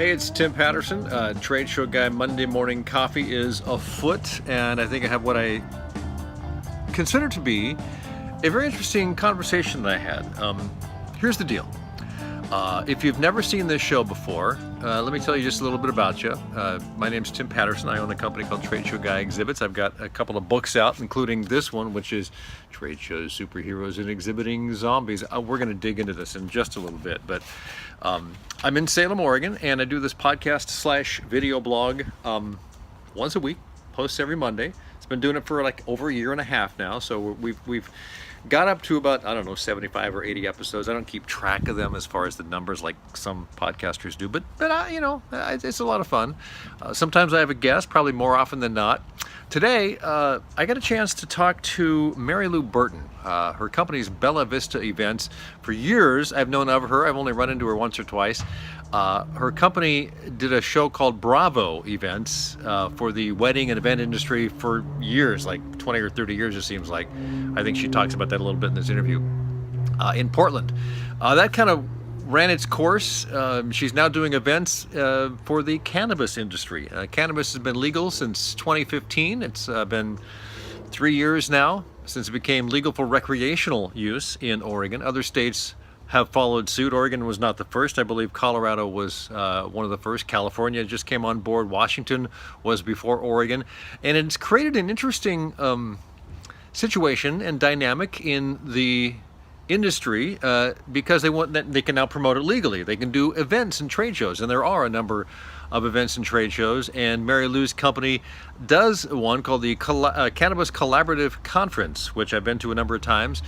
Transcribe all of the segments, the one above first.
Hey, it's Tim Patterson. Trade Show Guy Monday Morning Coffee is afoot, and I think I have what I consider to be a very interesting conversation that I had. Here's the deal. If you've never seen this show before, let me tell you just a little bit about you. My name's Tim Patterson. I own a company called TradeshowGuy Exhibits. I've got a couple of books out, including this one, which is Trade Shows, Superheroes, and Exhibiting Zombies. We're going to dig into this in just a little bit, but I'm in Salem, Oregon, and I do this podcast / video blog once a week, posts every Monday. It's been doing it for like over a year and a half now, so we've got up to about, 75 or 80 episodes. I don't keep track of them as far as the numbers like some podcasters do, but it's a lot of fun. Sometimes I have a guest, probably more often than not. Today, I got a chance to talk to Mary Lou Burton. Her company's Bella Vista Events. For years, I've known of her. I've only run into her once or twice. Her company did a show called Bravo Events for the wedding and event industry for years, like 20 or 30 years it seems like. I think she talks about that a little bit in this interview. In Portland. That kind of ran its course. She's now doing events for the cannabis industry. Cannabis has been legal since 2015. It's been 3 years now since it became legal for recreational use in Oregon. Other states have followed suit. Oregon was not the first. I believe Colorado was one of the first. California just came on board. Washington was before Oregon. And it's created an interesting situation and dynamic in the industry because they can now promote it legally. They can do events and trade shows, and there are a number of events and trade shows, and Mary Lou's company does one called the Cannabis Collaborative Conference, which I've been to a number of times,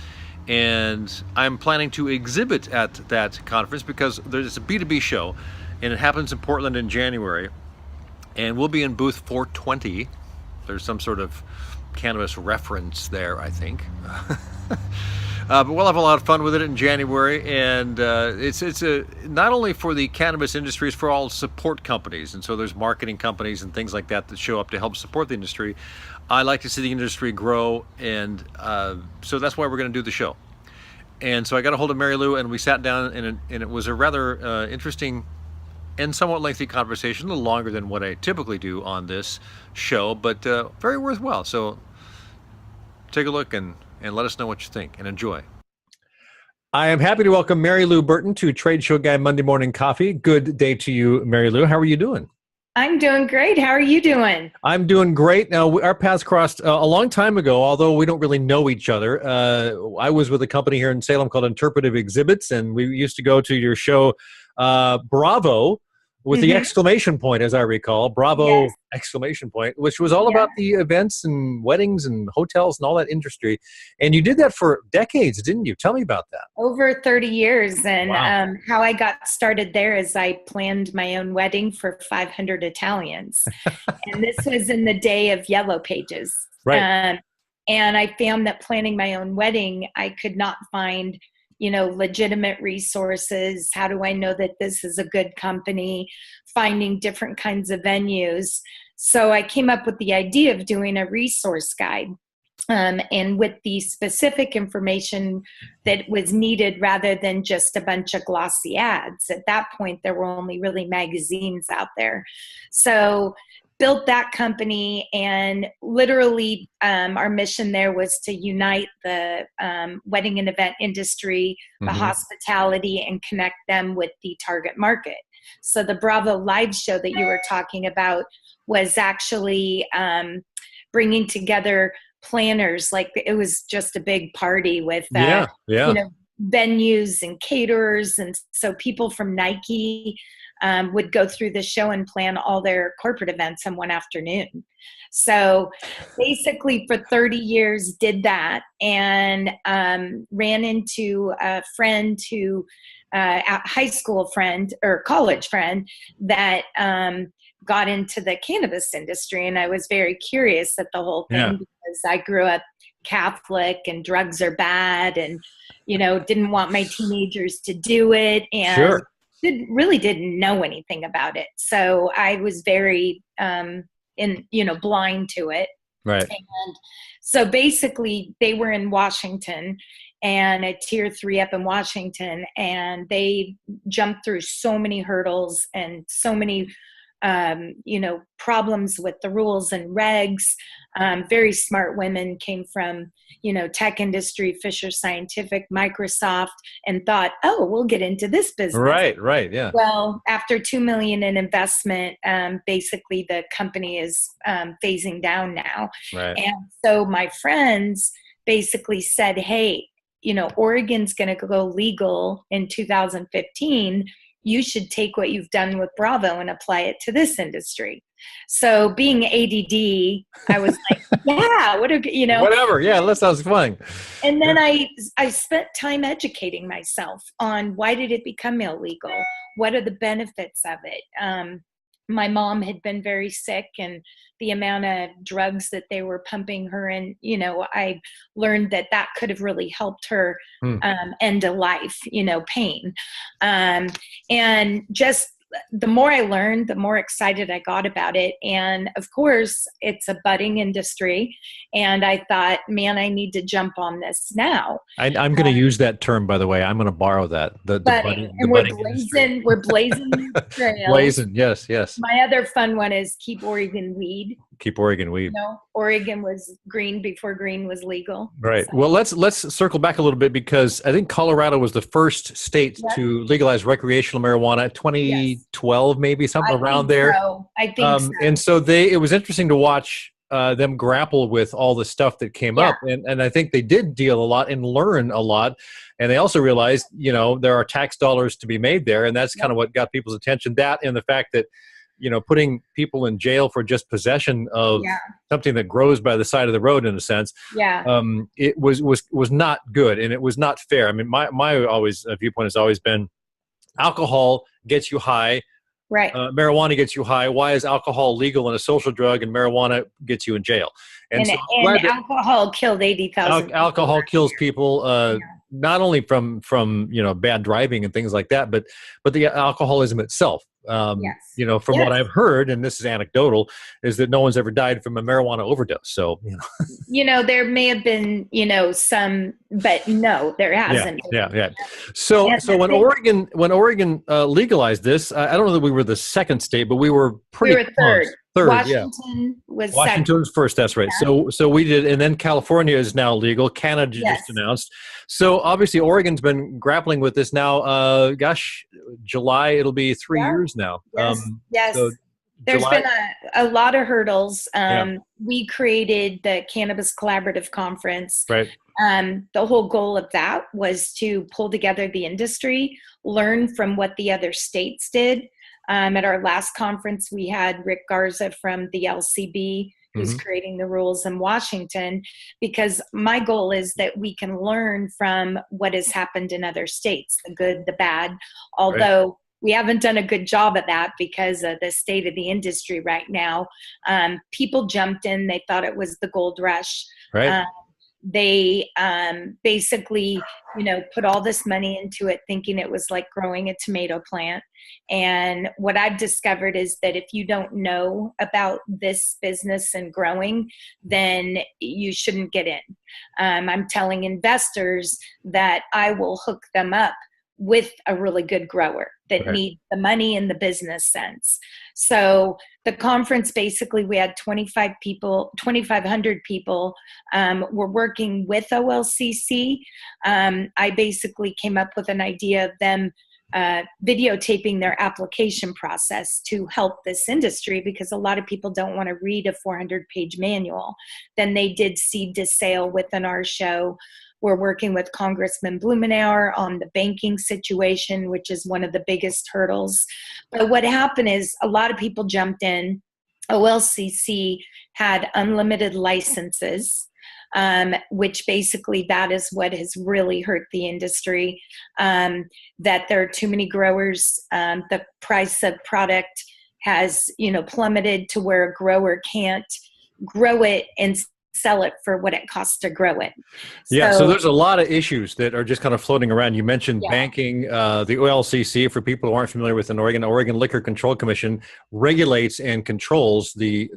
and I'm planning to exhibit at that conference because there's a B2B show, and it happens in Portland in January, and we'll be in booth 420. There's some sort of cannabis reference there, I think. But we'll have a lot of fun with it in January, and it's not only for the cannabis industry, it's for all support companies, and so there's marketing companies and things like that show up to help support the industry. I like to see the industry grow, and so that's why we're going to do the show. And so I got a hold of Mary Lou, and we sat down, and it was a rather interesting and somewhat lengthy conversation, a little longer than what I typically do on this show, but very worthwhile. So take a look and let us know what you think, and enjoy. I am happy to welcome Mary Lou Burton to Trade Show Guy Monday Morning Coffee. Good day to you, Mary Lou. How are you doing? I'm doing great. How are you doing? I'm doing great. Now, our paths crossed a long time ago, although we don't really know each other. I was with a company here in Salem called Interpretive Exhibits, and we used to go to your show, Bravo, with the exclamation point, as I recall, Bravo, yes. Exclamation point, which was all about the events and weddings and hotels and all that industry. And you did that for decades, didn't you? Tell me about that. Over 30 years. And wow. How I got started there is I planned my own wedding for 500 Italians. And this was in the day of Yellow Pages. Right. And I found that planning my own wedding, I could not find legitimate resources. How do I know that this is a good company? Finding different kinds of venues. So I came up with the idea of doing a resource guide, and with the specific information that was needed rather than just a bunch of glossy ads. At that point, there were only really magazines out there. So built that company, and literally our mission there was to unite the wedding and event industry, the hospitality, and connect them with the target market. So the Bravo live show that you were talking about was actually bringing together planners. Like, it was just a big party with venues and caterers, and so people from Nike would go through the show and plan all their corporate events in one afternoon. So basically for 30 years did that, and ran into a friend who, a high school friend or college friend that got into the cannabis industry. And I was very curious at the whole thing because I grew up Catholic and drugs are bad, and, didn't want my teenagers to do it. And really didn't know anything about it. So I was very, blind to it. Right. And so basically they were in Washington, and a tier 3 up in Washington. And they jumped through so many hurdles and so many problems with the rules and regs. Very smart women, came from, tech industry, Fisher Scientific, Microsoft, and thought, oh, we'll get into this business. Right. Yeah. Well, after $2 million in investment, basically the company is phasing down now. Right. And so my friends basically said, hey, Oregon's going to go legal in 2015. You should take what you've done with Bravo and apply it to this industry. So being ADD, I was like, yeah, whatever. Yeah, that sounds fun. And then I spent time educating myself on why did it become illegal? What are the benefits of it? My mom had been very sick, and the amount of drugs that they were pumping her in, I learned that could have really helped her end a life, pain. And just the more I learned, the more excited I got about it. And of course, it's a budding industry. And I thought, man, I need to jump on this now. I'm going to use that term, by the way. I'm going to borrow that. We're blazing the trails. Blazing, yes. My other fun one is keep Oregon weed. Keep Oregon weed. Oregon was green before green was legal. Right. So. Well, let's circle back a little bit, because I think Colorado was the first state to legalize recreational marijuana, 2012, maybe something around there. I think so. And so it was interesting to watch them grapple with all the stuff that came up. And I think they did deal a lot and learn a lot. And they also realized, there are tax dollars to be made there. And that's kind of what got people's attention. That and the fact that, putting people in jail for just possession of something that grows by the side of the road, in a sense, it was not good, and it was not fair. I mean, my viewpoint has always been, alcohol gets you high, right? Marijuana gets you high. Why is alcohol legal and a social drug, and marijuana gets you in jail? And alcohol killed 80,000. Alcohol kills people. Not only from bad driving and things like that, but the alcoholism itself. From what I've heard, and this is anecdotal, is that no one's ever died from a marijuana overdose. So, there may have been, some, but no, there hasn't. Yeah. So when Oregon legalized this, I don't know that we were the second state, but we were pretty close. Third, Washington was Washington was first. That's right. Yeah. So we did, and then California is now legal. Canada just announced. So obviously Oregon's been grappling with this now. July it'll be 3 years now. Yes. So there's been a lot of hurdles. We created the Cannabis Collaborative Conference. Right. The whole goal of that was to pull together the industry, learn from what the other states did. At our last conference, we had Rick Garza from the LCB, who's creating the rules in Washington, because my goal is that we can learn from what has happened in other states, the good, the bad, although we haven't done a good job at that because of the state of the industry right now. People jumped in. They thought it was the gold rush. Right. They basically, put all this money into it thinking it was like growing a tomato plant. And what I've discovered is that if you don't know about this business and growing, then you shouldn't get in. I'm telling investors that I will hook them up with a really good grower that needs the money in the business sense. So the conference, basically we had 2,500 people. We're working with OLCC. I basically came up with an idea of them videotaping their application process to help this industry, because a lot of people don't want to read a 400-page manual. Then they did seed to sale within our show. We're working with Congressman Blumenauer on the banking situation, which is one of the biggest hurdles. But what happened is a lot of people jumped in. OLCC had unlimited licenses, which basically that is what has really hurt the industry, that there are too many growers. The price of product has, plummeted to where a grower can't grow it and sell it for what it costs to grow it. So there's a lot of issues that are just kind of floating around. You mentioned banking. The OLCC, for people who aren't familiar with Oregon Liquor Control Commission regulates and controls the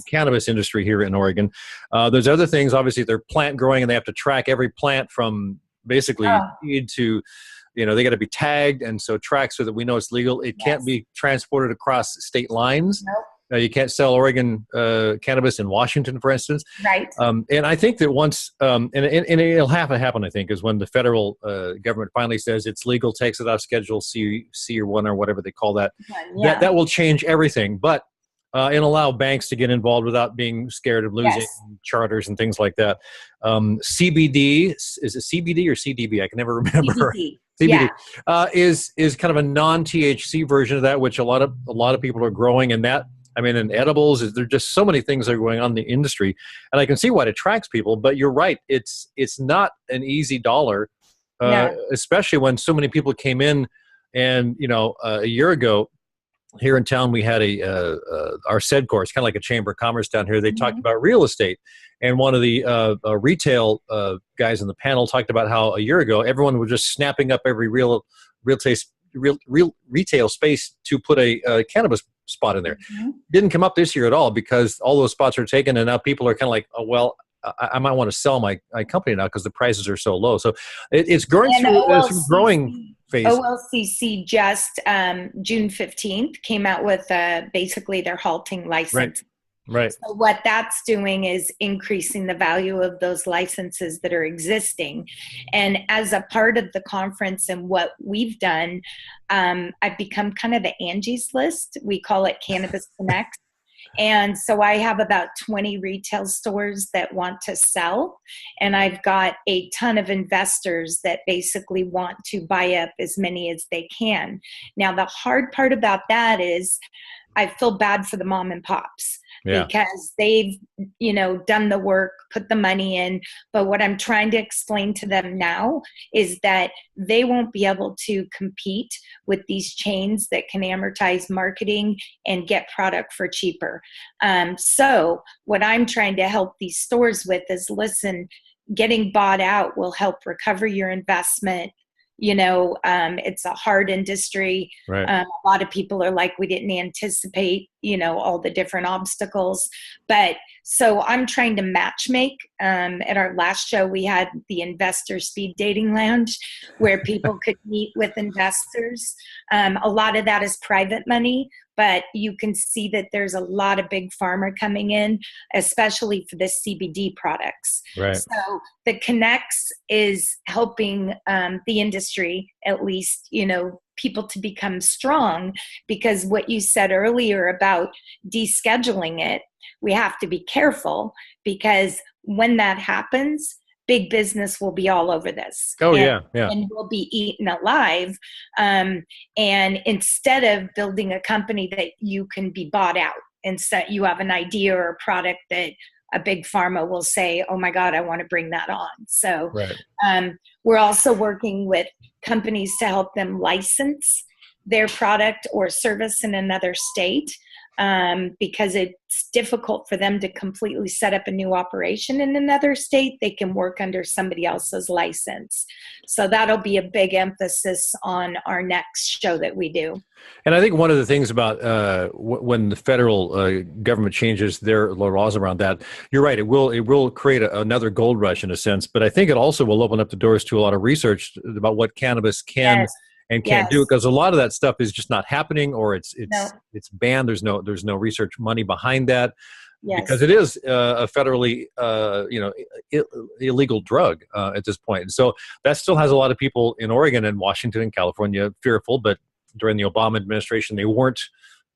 cannabis industry here in Oregon. There's other things. Obviously, they're plant growing, and they have to track every plant from basically Oh, need to, they got to be tagged and so tracked so that we know it's legal. It can't yes. be transported across state lines. Nope. You can't sell Oregon cannabis in Washington, for instance. Right. And I think that once, and it'll have to happen, I think, is when the federal government finally says it's legal, takes it off Schedule C or 1 or whatever they call that, Yeah. that will change everything. But and allow banks to get involved without being scared of losing charters and things like that. CBD, is it CBD or CDB? I can never remember. CBD. CBD Yeah. is kind of a non-THC version of that, which a lot of people are growing, and that. I mean, in edibles, there are just so many things that are going on in the industry, and I can see why it attracts people. But you're right; it's not an easy dollar, No. especially when so many people came in. And a year ago, here in town, we had our SED course, kind of like a Chamber of Commerce down here. They talked about real estate, and one of the retail guys in the panel talked about how a year ago everyone was just snapping up every real retail space to put a cannabis spot in there. Didn't come up this year at all because all those spots are taken, and now people are kind of like, oh well, I might want to sell my company now because the prices are so low. So it's growing through growing phase. OLCC just June 15th came out with basically they're halting license. Right. So what that's doing is increasing the value of those licenses that are existing. And as a part of the conference and what we've done, I've become kind of the Angie's List. We call it Cannabis Connect. And so I have about 20 retail stores that want to sell. And I've got a ton of investors that basically want to buy up as many as they can. Now, the hard part about that is I feel bad for the mom and pops. Because they've, done the work, put the money in. But what I'm trying to explain to them now is that they won't be able to compete with these chains that can amortize marketing and get product for cheaper. So what I'm trying to help these stores with is, listen, getting bought out will help recover your investment. It's a hard industry. Right. A lot of people are like, we didn't anticipate, all the different obstacles. But so I'm trying to match make. At our last show, we had the investor speed dating lounge where people could meet with investors. A lot of that is private money, but you can see that there's a lot of big pharma coming in, especially for the CBD products. Right. So the Connects is helping the industry, at least, people to become strong, because what you said earlier about descheduling it, we have to be careful, because when that happens, big business will be all over this. And we'll be eaten alive. And instead of building a company that you can be bought out, instead you have an idea or a product that a big pharma will say, oh my God, I want to bring that on. So we're also working with companies to help them license their product or service in another state, because it's difficult for them to completely set up a new operation in another state. They can work under somebody else's license. So that'll be a big emphasis on our next show that we do. And I think one of the things about when the federal government changes their laws around that, you're right, it will create another gold rush in a sense. But I think it also will open up the doors to a lot of research about what cannabis can and can't do, because a lot of that stuff is just not happening, or it's banned. There's no research money behind that, because it is a federally illegal drug at this point. And so that still has a lot of people in Oregon and Washington and California fearful. But during the Obama administration, they weren't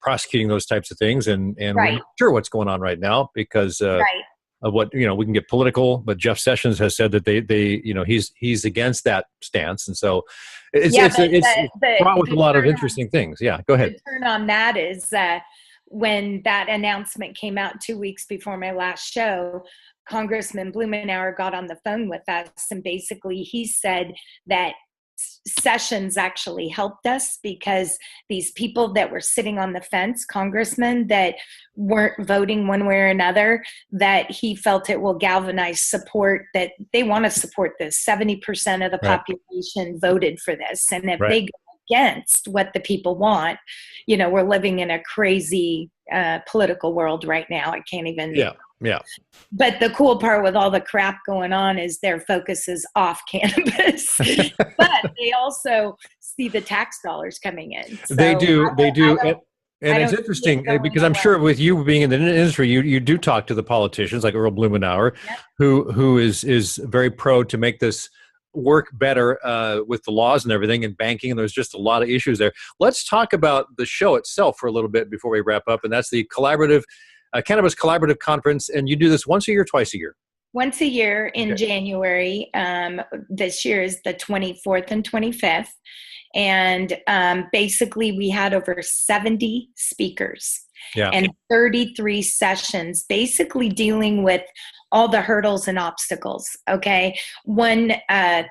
prosecuting those types of things, and we're not sure what's going on right now because of what we can get political. But Jeff Sessions has said that he's against that stance, and so it's fraught with a lot of interesting things. Yeah, go ahead. The turn on that is when that announcement came out 2 weeks before my last show, Congressman Blumenauer got on the phone with us, and basically he said that Sessions actually helped us, because these people that were sitting on the fence, congressmen that weren't voting one way or another, that he felt it will galvanize support, that they want to support this. 70% of the population voted for this. And if they go against what the people want, we're living in a crazy political world right now. I can't even Yeah. But the cool part with all the crap going on is their focus is off cannabis, but they also see the tax dollars coming in. So They do. They do. And I it's don't see it interesting going because I'm away. sure with you being in the industry, you do talk to the politicians like Earl Blumenauer, Yep. who is very pro to make this work better with the laws and everything and banking. And there's just a lot of issues there. Let's talk about the show itself for a little bit before we wrap up. And that's the Cannabis Collaborative Conference. And you do this once a year, twice a year. Once a year in Okay. January. This year is the 24th and 25th. And basically, we had over 70 speakers Yeah. and 33 sessions, basically dealing with all the hurdles and obstacles. Okay. One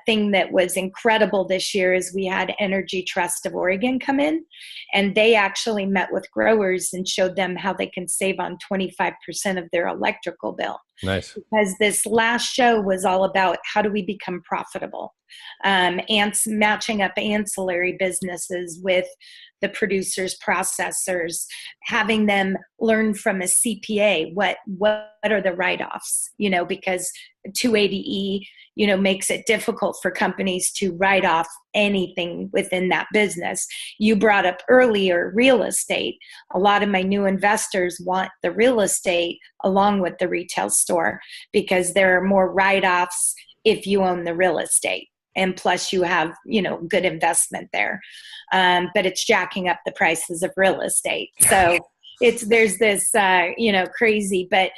thing that was incredible this year is we had Energy Trust of Oregon come in, and they actually met with growers and showed them how they can save on 25% of their electrical bill. Nice. Because this last show was all about how do we become profitable, matching up ancillary businesses with the producers, processors, having them learn from a CPA what are the write-offs, because 280E, makes it difficult for companies to write off anything within that business. You brought up earlier real estate. A lot of my new investors want the real estate along with the retail store because there are more write-offs if you own the real estate. And plus you have, good investment there. But it's jacking up the prices of real estate. So there's this, crazy, but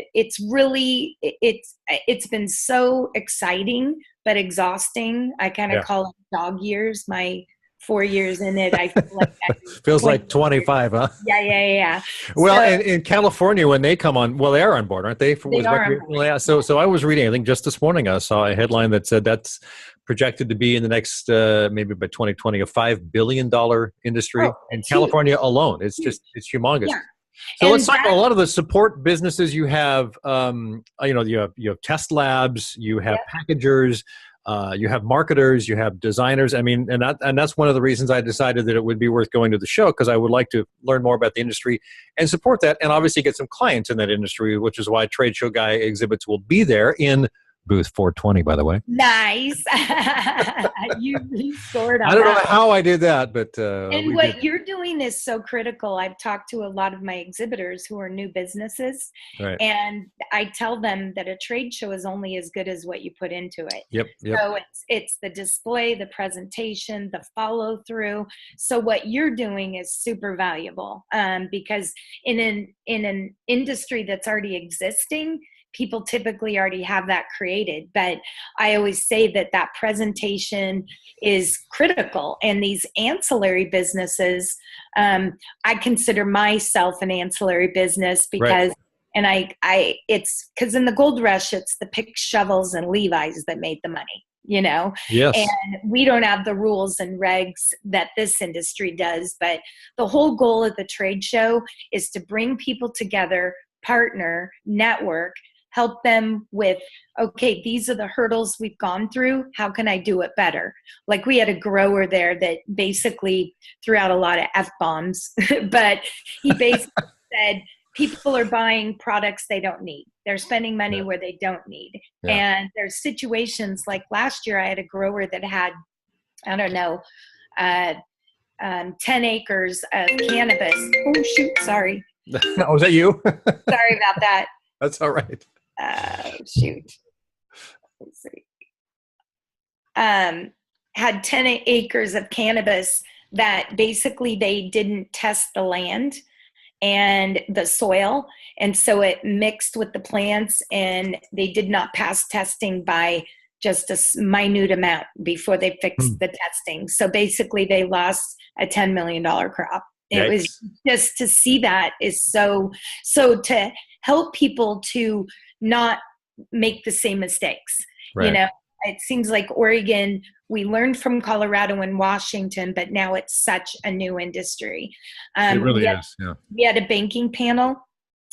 it's been so exciting, but exhausting. I kind of call it dog years. My 4 years in it, I feel like feels like 25, huh? Yeah. Well, and in California, when they come on, they are on board, aren't they? They are on board. Yeah. So I was reading, I think just this morning, I saw a headline that said that's projected to be in the next, maybe by 2020, a $5 billion industry in California alone. It's humongous. Yeah. So let's talk about a lot of the support businesses you have. You have test labs, you have packagers, you have marketers, you have designers. I mean, and that's one of the reasons I decided that it would be worth going to the show, because I would like to learn more about the industry and support that, and obviously get some clients in that industry, which is why Trade Show Guy exhibits will be there in booth 420, by the way. Nice. You scored on that. I don't know how I did that, but and what you're doing is so critical. I've talked to a lot of my exhibitors who are new businesses, and I tell them that a trade show is only as good as what you put into it. Yep. So it's the display, the presentation, the follow through. So what you're doing is super valuable, because in an industry that's already existing, people typically already have that created. But I always say that presentation is critical. And these ancillary businesses, I consider myself an ancillary business because, and it's because in the gold rush, it's the picks, shovels, and Levi's that made the money. Yes. And we don't have the rules and regs that this industry does. But the whole goal of the trade show is to bring people together, partner, network, help them with, okay, these are the hurdles we've gone through. How can I do it better? Like we had a grower there that basically threw out a lot of F-bombs, but he basically said, people are buying products they don't need. They're spending money where they don't need. And there's situations like last year, I had a grower that had, 10 acres of cannabis. Oh, shoot. Sorry. Was that you? Sorry about that. That's all right. Shoot. Let's see. Had 10 acres of cannabis that basically they didn't test the land and the soil. And so it mixed with the plants and they did not pass testing by just a minute amount before they fixed the testing. So basically they lost a $10 million crop. It was just to see that is so to help people to not make the same mistakes. It seems like Oregon, we learned from Colorado and Washington, but now it's such a new industry. It really is. Yeah. We had a banking panel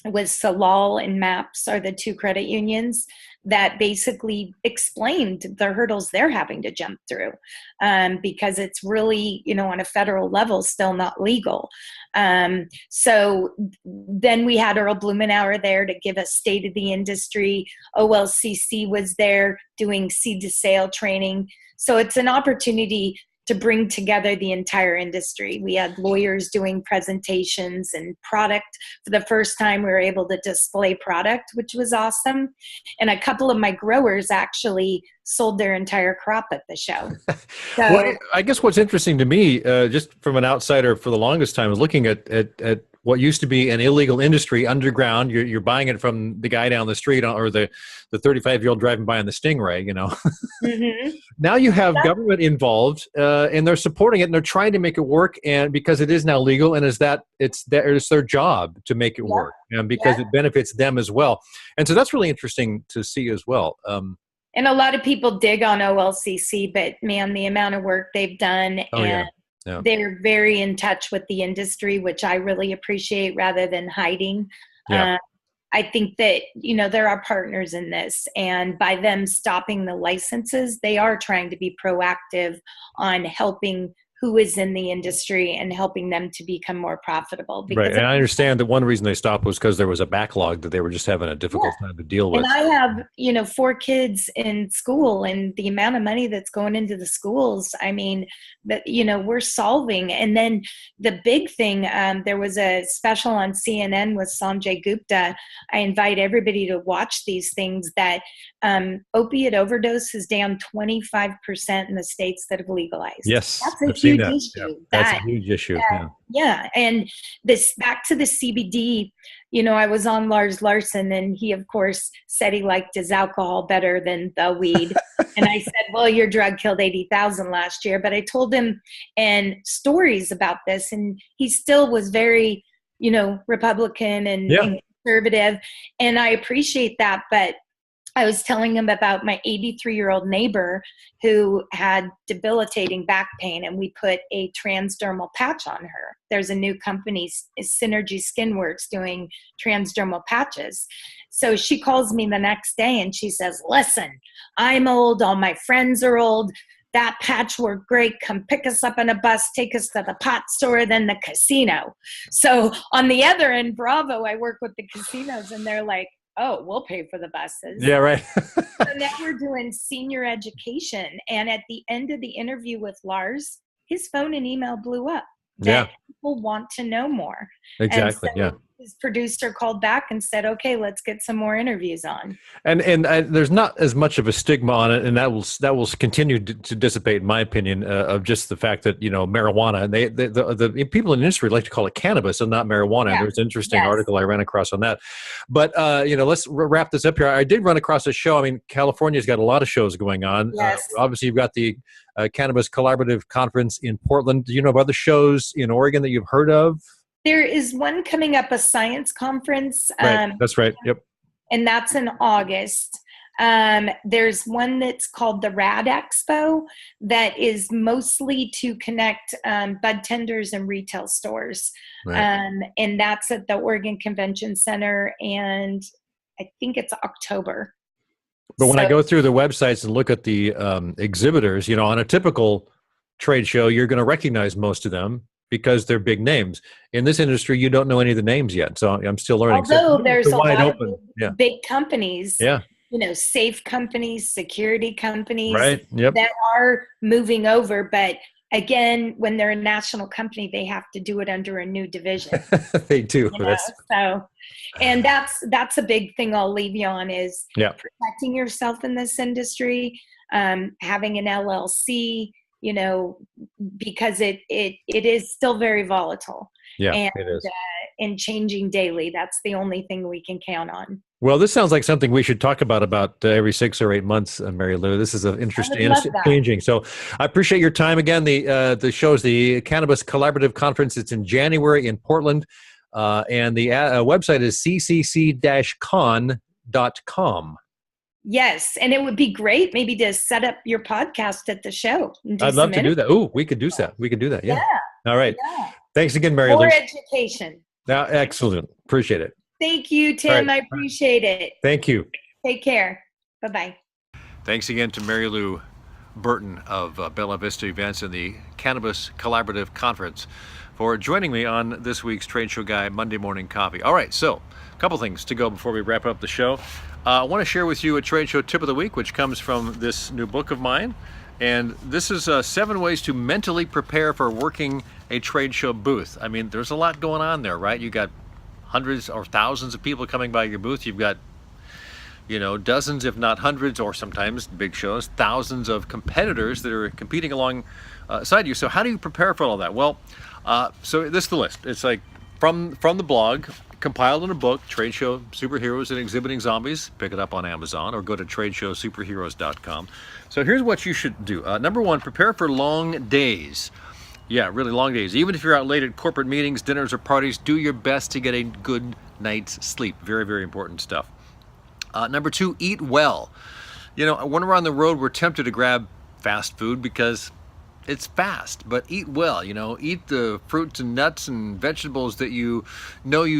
was Salal and MAPS are the two credit unions that basically explained the hurdles they're having to jump through, because it's really, on a federal level, still not legal. So then we had Earl Blumenauer there to give us state of the industry. OLCC was there doing seed to sale training. So it's an opportunity to bring together the entire industry. We had lawyers doing presentations and product. For the first time, we were able to display product, which was awesome. And a couple of my growers actually sold their entire crop at the show. So, well, I guess what's interesting to me, just from an outsider for the longest time, is looking at what used to be an illegal industry underground. You're buying it from the guy down the street, or the 35-year-old driving by on the Stingray, Mm-hmm. Now you have government involved, and they're supporting it, and they're trying to make it work, and because it is now legal, and it's their job to make it work, and because it benefits them as well. And so that's really interesting to see as well. And a lot of people dig on OLCC, but man, the amount of work they've done, they're very in touch with the industry, which I really appreciate, rather than hiding. Yeah. I think that, there are partners in this, and by them stopping the licenses, they are trying to be proactive on helping who is in the industry and helping them to become more profitable. Right. And I understand that one reason they stopped was because there was a backlog that they were just having a difficult time to deal with. And I have, 4 kids in school, and the amount of money that's going into the schools, I mean, that, we're solving. And then the big thing, there was a special on CNN with Sanjay Gupta. I invite everybody to watch these things, that opiate overdose is down 25% in the states that have legalized. Yes. That's a huge issue. Yeah, that's a huge issue. Yeah. And this, back to the CBD, I was on Lars Larson, and he, of course, said he liked his alcohol better than the weed. And I said, well, your drug killed 80,000 last year. But I told him and stories about this, and he still was very, Republican and conservative. And I appreciate that. But I was telling him about my 83-year-old neighbor who had debilitating back pain, and we put a transdermal patch on her. There's a new company, Synergy Skinworks, doing transdermal patches. So she calls me the next day and she says, listen, I'm old. All my friends are old. That patch worked great. Come pick us up on a bus, take us to the pot store, then the casino. So on the other end, Bravo, I work with the casinos, and they're like, oh, we'll pay for the buses. Yeah, right. So now we're doing senior education. And at the end of the interview with Lars, his phone and email blew up. That people want to know more. Exactly. And so his producer called back and said, okay, let's get some more interviews on. And there's not as much of a stigma on it, and that will continue to dissipate, in my opinion, of just the fact that, marijuana, and the people in the industry like to call it cannabis and not marijuana. Yeah. There was an interesting article I ran across on that. But, let's wrap this up here. I did run across a show. I mean, California's got a lot of shows going on. Yes. Obviously, you've got the Cannabis Collaborative Conference in Portland. Do you know of other shows in Oregon that you've heard of? There is one coming up, a science conference. Right. That's right. Yep. And that's in August. There's one that's called the Rad Expo that is mostly to connect bud tenders and retail stores. Right. And that's at the Oregon Convention Center, and I think it's October. But when I go through the websites and look at the exhibitors, on a typical trade show, you're going to recognize most of them because they're big names. In this industry, you don't know any of the names yet, so I'm still learning. Although there's a lot of big companies, safe companies, security companies that are moving over. But again, when they're a national company, they have to do it under a new division. They do. And that's a big thing I'll leave you on, is protecting yourself in this industry, having an LLC, because it is still very volatile. Yeah, and it is. And changing daily. That's the only thing we can count on. Well, this sounds like something we should talk about every 6 or 8 months, Mary Lou. This is an interesting, changing. So I appreciate your time again. The show is the Cannabis Collaborative Conference. It's in January in Portland. And the website is ccc-con.com. Yes, and it would be great maybe to set up your podcast at the show. I'd love to do that. Oh, we could do that. We could do that. Yeah. All right. Yeah. Thanks again, Mary Lou. More education. Excellent. Appreciate it. Thank you, Tim. Right. I appreciate it. Thank you. Take care. Bye-bye. Thanks again to Mary Lou Burton of Bella Vista Events and the Cannabis Collaborative Conference for joining me on this week's Trade Show Guy Monday Morning Coffee. All right, so a couple things to go before we wrap up the show. I want to share with you a Trade Show Tip of the Week, which comes from this new book of mine. And this is 7 ways to mentally prepare for working a trade show booth. I mean, there's a lot going on there, right? You got hundreds or thousands of people coming by your booth. You've got, dozens, if not hundreds, or sometimes big shows, thousands of competitors that are competing alongside you. So how do you prepare for all that? Well, so this is the list. It's like from the blog, compiled in a book, Trade Show Superheroes and Exhibiting Zombies. Pick it up on Amazon or go to TradeshowSuperheroes.com. So here's what you should do. Number 1, prepare for long days. Yeah, really long days. Even if you're out late at corporate meetings, dinners, or parties, do your best to get a good night's sleep. Very, very important stuff. Number 2, eat well. When we're on the road, we're tempted to grab fast food because it's fast, but eat well. Eat the fruits and nuts and vegetables that you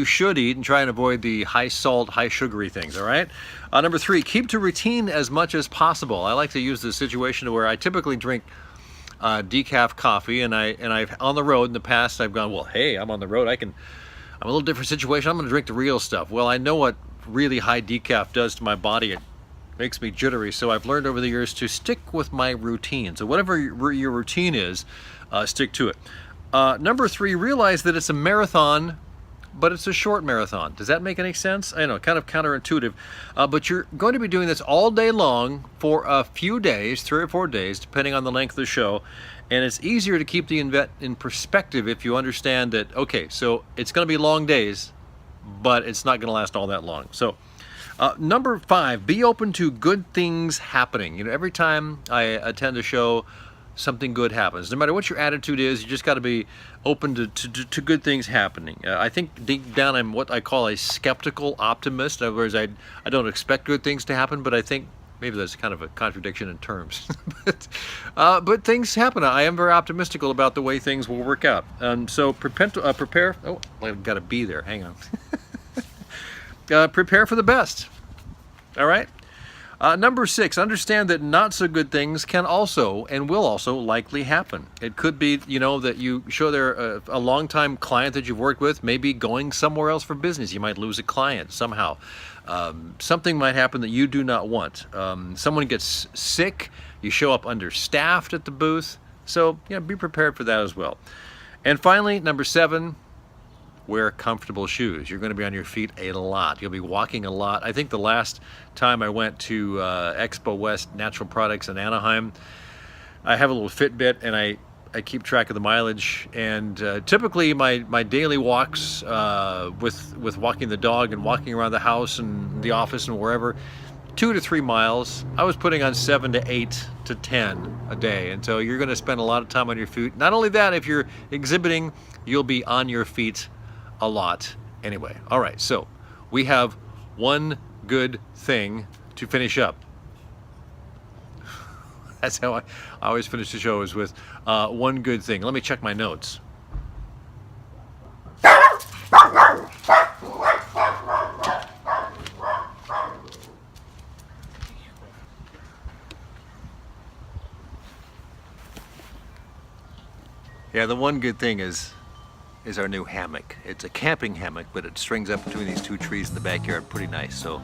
should eat, and try and avoid the high salt, high sugary things. All right. Number 3, keep to routine as much as possible. I like to use this situation where I typically drink decaf coffee, and I've on the road in the past I've gone, well, hey, I'm on the road. I'm a little different situation. I'm going to drink the real stuff. Well, I know what really high decaf does to my body. It makes me jittery, so I've learned over the years to stick with my routine. So whatever your routine is, stick to it. Number 3, realize that it's a marathon, but it's a short marathon. Does that make any sense? I know, kind of counterintuitive, but you're going to be doing this all day long for a few days, 3 or 4 days, depending on the length of the show. And it's easier to keep the event in perspective if you understand that, okay, so it's going to be long days, but it's not going to last all that long. So number 5, be open to good things happening. Every time I attend a show, something good happens. No matter what your attitude is, you just got to be open to good things happening. I think deep down I'm what I call a skeptical optimist. In other words, I don't expect good things to happen, but I think maybe that's kind of a contradiction in terms. but things happen. I am very optimistic about the way things will work out. So prepare. Oh, I've got a bee there. Hang on. Prepare for the best. All right. Number 6, understand that not so good things can also and will also likely happen. It could be, that you show there a longtime client that you've worked with, maybe going somewhere else for business. You might lose a client somehow. Something might happen that you do not want. Someone gets sick. You show up understaffed at the booth. So, be prepared for that as well. And finally, number 7, wear comfortable shoes. You're going to be on your feet a lot. You'll be walking a lot. I think the last time I went to Expo West Natural Products in Anaheim, I have a little Fitbit, and I keep track of the mileage. And typically my daily walks with walking the dog and walking around the house and the office and wherever, 2 to 3 miles. I was putting on 7 to 8 to 10 a day. And so you're going to spend a lot of time on your feet. Not only that, if you're exhibiting, you'll be on your feet a lot anyway. All right, so we have one good thing to finish up. That's how I always finish the show, is with one good thing. Let me check my notes. Yeah, the one good thing is our new hammock. It's a camping hammock, but it strings up between these 2 trees in the backyard pretty nice. So